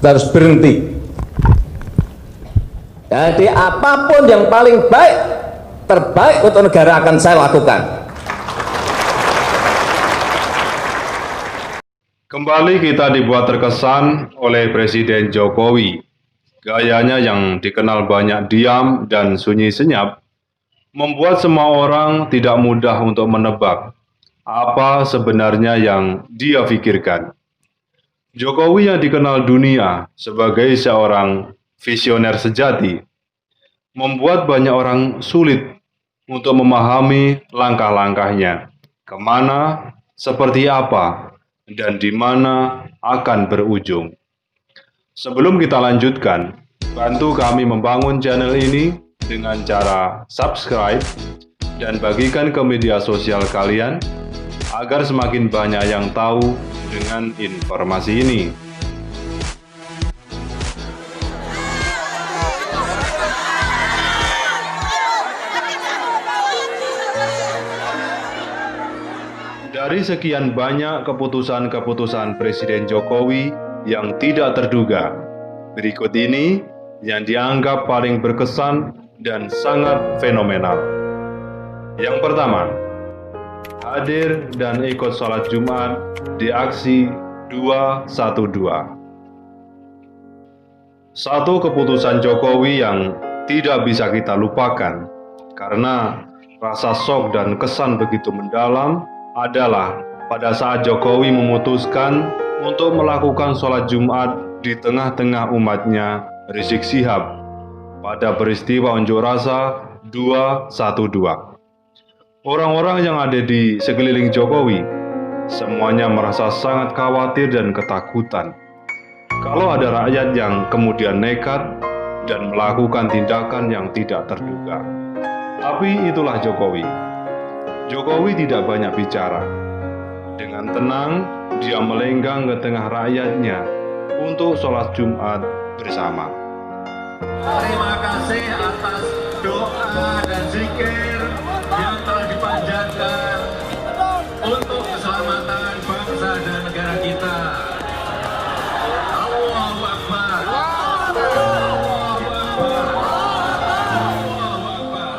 harus berhenti. Jadi apapun yang paling baik, terbaik untuk negara akan saya lakukan. Kembali kita dibuat terkesan oleh Presiden Jokowi. Gayanya yang dikenal banyak diam dan sunyi senyap, membuat semua orang tidak mudah untuk menebak apa sebenarnya yang dia pikirkan. Jokowi yang dikenal dunia sebagai seorang visioner sejati, membuat banyak orang sulit untuk memahami langkah-langkahnya, kemana, seperti apa, dan di mana akan berujung. Sebelum kita lanjutkan, bantu kami membangun channel ini dengan cara subscribe dan bagikan ke media sosial kalian agar semakin banyak yang tahu dengan informasi ini. Dari sekian banyak keputusan-keputusan Presiden Jokowi yang tidak terduga, berikut ini yang dianggap paling berkesan dan sangat fenomenal. Yang pertama, hadir dan ikut sholat Jumat di aksi 212. Satu keputusan Jokowi yang tidak bisa kita lupakan karena rasa shock dan kesan begitu mendalam adalah pada saat Jokowi memutuskan untuk melakukan sholat Jumat di tengah-tengah umatnya Rizik Syihab pada peristiwa unjuk rasa 212. Orang-orang yang ada di sekeliling Jokowi semuanya merasa sangat khawatir dan ketakutan kalau ada rakyat yang kemudian nekat dan melakukan tindakan yang tidak terduga. Tapi itulah Jokowi. Jokowi tidak banyak bicara. Dengan tenang, dia melenggang ke tengah rakyatnya untuk sholat Jumat bersama. Terima kasih atas doa dan zikir yang telah dipanjatkan untuk keselamatan bangsa dan negara kita. Allahu Akbar. Allahu Akbar. Allahu Akbar.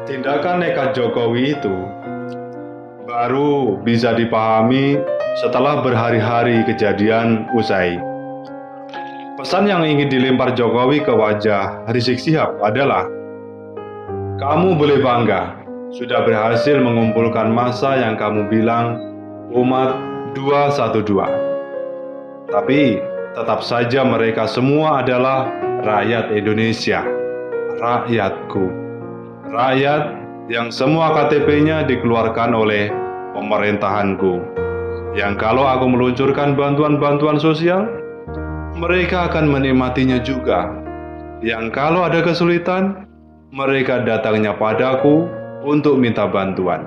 Tindakan nekat Jokowi itu baru bisa dipahami setelah berhari-hari kejadian usai. Pesan yang ingin dilempar Jokowi ke wajah Rizik Syihab adalah, kamu boleh bangga sudah berhasil mengumpulkan massa yang kamu bilang umat 212. Tapi tetap saja mereka semua adalah rakyat Indonesia, rakyatku. Rakyat yang semua KTP-nya dikeluarkan oleh pemerintahanku. Yang kalau aku meluncurkan bantuan-bantuan sosial, mereka akan menikmatinya juga. Yang kalau ada kesulitan, mereka datangnya padaku untuk minta bantuan.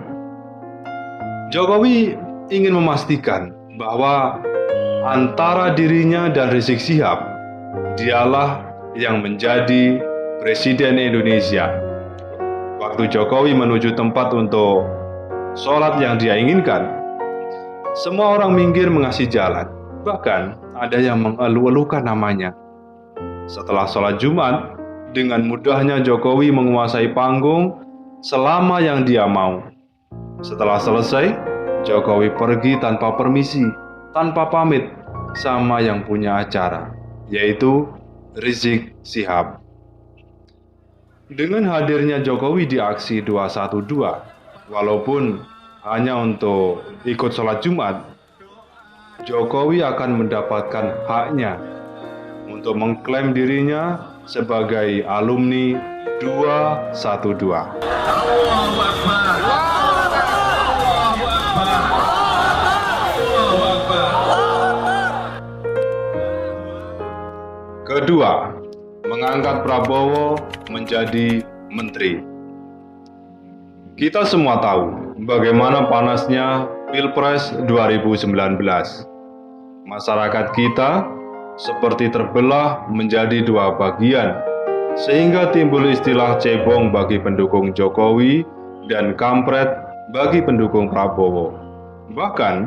Jokowi ingin memastikan bahwa antara dirinya dan Rizik Syihab, dialah yang menjadi Presiden Indonesia. Waktu Jokowi menuju tempat untuk sholat yang dia inginkan, semua orang minggir mengasih jalan. Bahkan ada yang mengeluh-elukan namanya. Setelah sholat Jumat, dengan mudahnya Jokowi menguasai panggung selama yang dia mau. Setelah selesai, Jokowi pergi tanpa permisi, tanpa pamit sama yang punya acara, yaitu Rizik Syihab. Dengan hadirnya Jokowi di aksi 212, walaupun hanya untuk ikut sholat Jumat, Jokowi akan mendapatkan haknya untuk mengklaim dirinya sebagai alumni 212. Allahu Akbar. Allahu Akbar. Allahu Akbar. Kedua, mengangkat Prabowo menjadi menteri. Kita semua tahu bagaimana panasnya Pilpres 2019. Masyarakat kita seperti terbelah menjadi dua bagian, sehingga timbul istilah cebong bagi pendukung Jokowi dan kampret bagi pendukung Prabowo. Bahkan,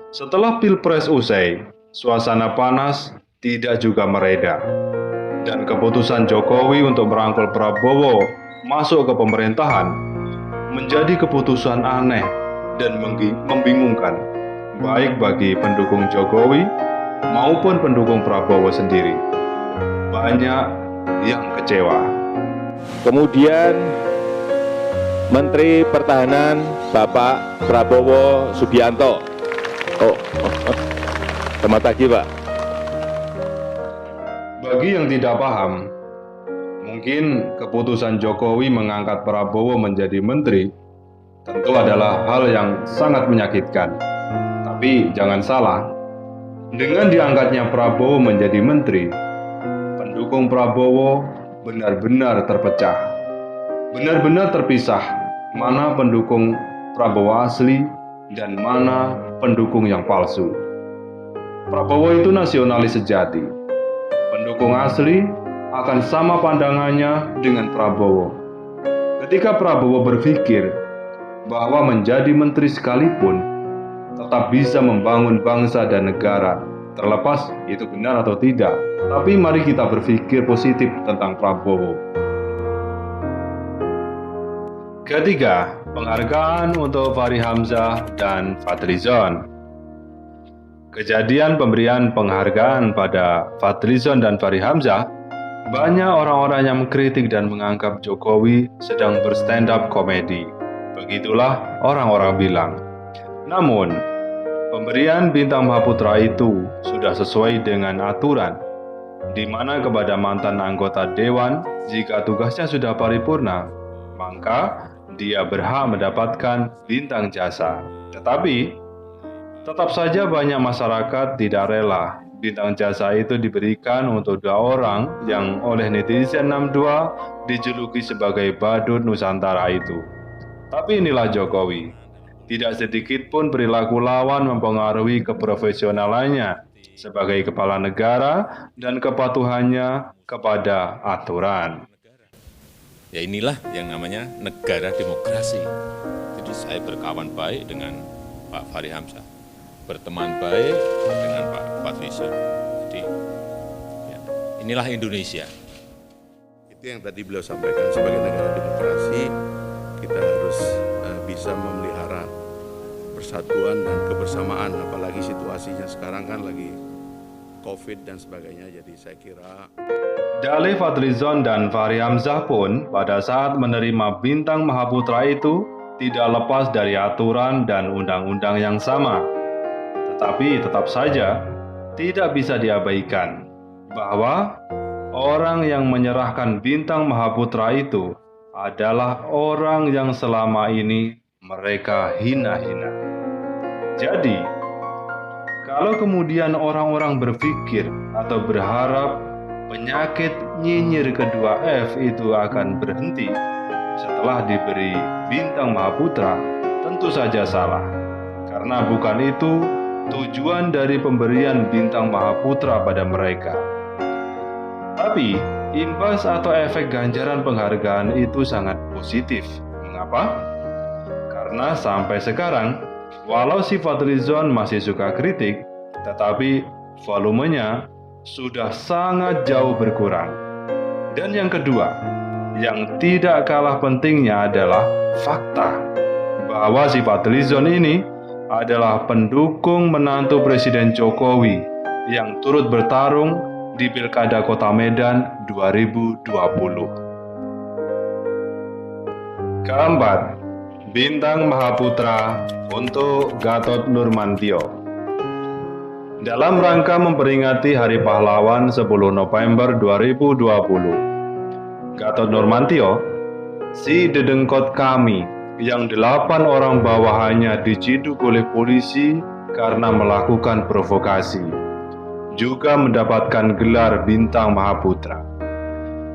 setelah Pilpres usai, suasana panas tidak juga mereda. Dan keputusan Jokowi untuk merangkul Prabowo masuk ke pemerintahan menjadi keputusan aneh dan membingungkan, baik bagi pendukung Jokowi maupun pendukung Prabowo sendiri. Banyak yang kecewa. Kemudian Menteri Pertahanan Bapak Prabowo Subianto. Selamat pagi Pak. Bagi yang tidak paham, mungkin keputusan Jokowi mengangkat Prabowo menjadi menteri tentu adalah hal yang sangat menyakitkan. Tapi jangan salah, dengan diangkatnya Prabowo menjadi menteri, pendukung Prabowo benar-benar terpecah. Benar-benar terpisah mana pendukung Prabowo asli dan mana pendukung yang palsu. Prabowo itu nasionalis sejati. Pendukung asli akan sama pandangannya dengan Prabowo. Ketika Prabowo berpikir bahwa menjadi menteri sekalipun tetap bisa membangun bangsa dan negara, terlepas itu benar atau tidak. Tapi mari kita berpikir positif tentang Prabowo. Ketiga, penghargaan untuk Fahri Hamzah dan Fadlizon. Kejadian pemberian penghargaan pada Fadlizon dan Fahri Hamzah, banyak orang-orang yang mengkritik dan menganggap Jokowi sedang berstand up komedi. Begitulah orang-orang bilang. Namun, pemberian Bintang Mahaputra itu sudah sesuai dengan aturan, di mana kepada mantan anggota Dewan, jika tugasnya sudah paripurna, maka dia berhak mendapatkan bintang jasa. Tetapi, tetap saja banyak masyarakat tidak rela bintang jasa itu diberikan untuk 2 orang yang oleh netizen 62 dijuluki sebagai badut Nusantara itu. Tapi inilah Jokowi. Tidak sedikit pun perilaku lawan mempengaruhi keprofesionalannya sebagai kepala negara dan kepatuhannya kepada aturan. Ya inilah yang namanya negara demokrasi. Jadi saya berkawan baik dengan Pak Fahri Hamzah, berteman baik dengan Pak Fadlizon. Jadi ya, inilah Indonesia. Itu yang tadi beliau sampaikan, sebagai negara demokrasi kita harus bisa memelihara persatuan dan kebersamaan, apalagi situasinya sekarang kan lagi COVID dan sebagainya. Jadi saya kira Dalih Fadlizon dan Fahri Hamzah pun pada saat menerima Bintang Mahaputra itu tidak lepas dari aturan dan undang-undang yang sama. Tetapi tetap saja tidak bisa diabaikan bahwa orang yang menyerahkan Bintang Mahaputra itu adalah orang yang selama ini mereka hina-hina. Jadi, kalau kemudian orang-orang berpikir atau berharap penyakit nyinyir kedua F itu akan berhenti setelah diberi Bintang Mahaputra, tentu saja salah. Karena bukan itu tujuan dari pemberian Bintang Mahaputra pada mereka. Tapi, imbas atau efek ganjaran penghargaan itu sangat positif. Mengapa? Karena sampai sekarang, walau si Fadlizon masih suka kritik, tetapi volumenya sudah sangat jauh berkurang. Dan yang kedua, yang tidak kalah pentingnya adalah fakta bahwa si Fadlizon ini adalah pendukung menantu Presiden Jokowi yang turut bertarung di Pilkada Kota Medan 2020. Keempat, Bintang Mahaputra untuk Gatot Nurmantio. Dalam rangka memperingati Hari Pahlawan 10 November 2020, Gatot Nurmantio, si dedengkot kami yang 8 orang bawahannya diciduk oleh polisi karena melakukan provokasi, juga mendapatkan gelar Bintang Mahaputra.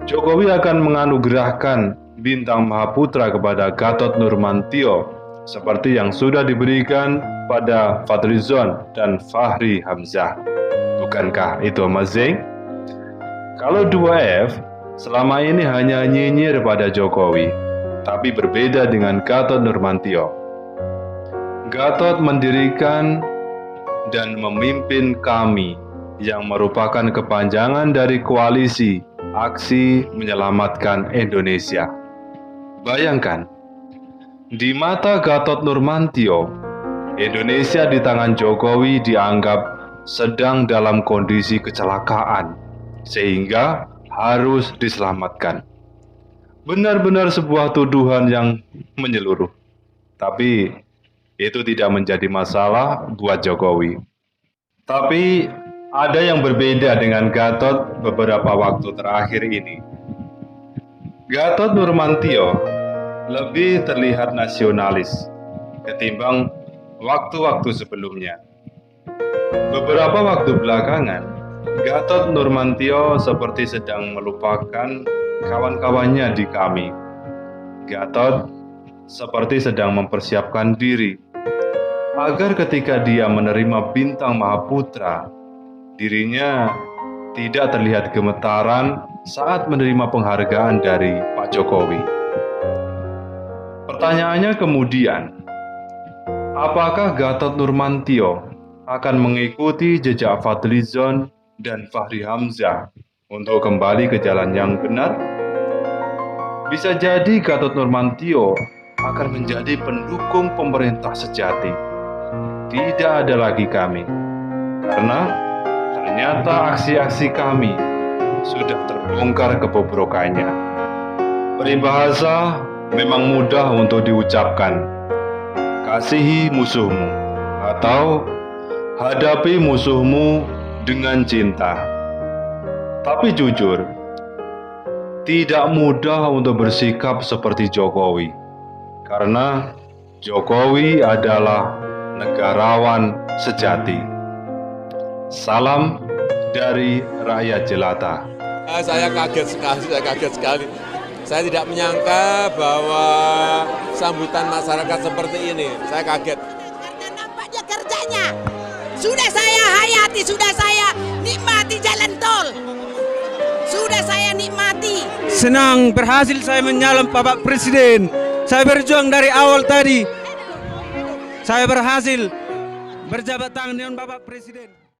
Jokowi akan menganugerahkan Bintang Mahaputra kepada Gatot Nurmantio seperti yang sudah diberikan pada Fadlizon dan Fahri Hamzah. Bukankah itu amazing? Kalau 2F selama ini hanya nyinyir pada Jokowi, tapi berbeda dengan Gatot Nurmantio. Gatot mendirikan dan memimpin kami yang merupakan kepanjangan dari koalisi Aksi Menyelamatkan Indonesia. Bayangkan, di mata Gatot Nurmantio, Indonesia di tangan Jokowi dianggap sedang dalam kondisi kecelakaan, sehingga harus diselamatkan. Benar-benar sebuah tuduhan yang menyeluruh. Tapi itu tidak menjadi masalah buat Jokowi. Tapi ada yang berbeda dengan Gatot beberapa waktu terakhir ini. Gatot Nurmantio lebih terlihat nasionalis ketimbang waktu-waktu sebelumnya. Beberapa waktu belakangan, Gatot Nurmantio seperti sedang melupakan kawan-kawannya di Kami. Gatot seperti sedang mempersiapkan diri agar ketika dia menerima bintang Mahaputra, dirinya tidak terlihat gemetaran saat menerima penghargaan dari Pak Jokowi. Pertanyaannya kemudian, apakah Gatot Nurmantio akan mengikuti jejak Fadlizon dan Fachri Hamzah untuk kembali ke jalan yang benar? Bisa jadi Gatot Nurmantio akan menjadi pendukung pemerintah sejati. Tidak ada lagi Kami, karena ternyata aksi-aksi Kami sudah terbongkar kebobrokannya. Peribahasa memang mudah untuk diucapkan. Kasihi musuhmu atau hadapi musuhmu dengan cinta. Tapi jujur, tidak mudah untuk bersikap seperti Jokowi, karena Jokowi adalah negarawan sejati. Salam dari rakyat jelata. Saya kaget sekali. Saya tidak menyangka bahwa sambutan masyarakat seperti ini. Saya kaget. Karena nampaknya kerjanya. Sudah saya hayati, sudah saya nikmati jalan tol. Sudah saya nikmati. Senang berhasil saya menyalem Bapak Presiden. Saya berjuang dari awal tadi. Saya berhasil berjabat tangan dengan Bapak Presiden.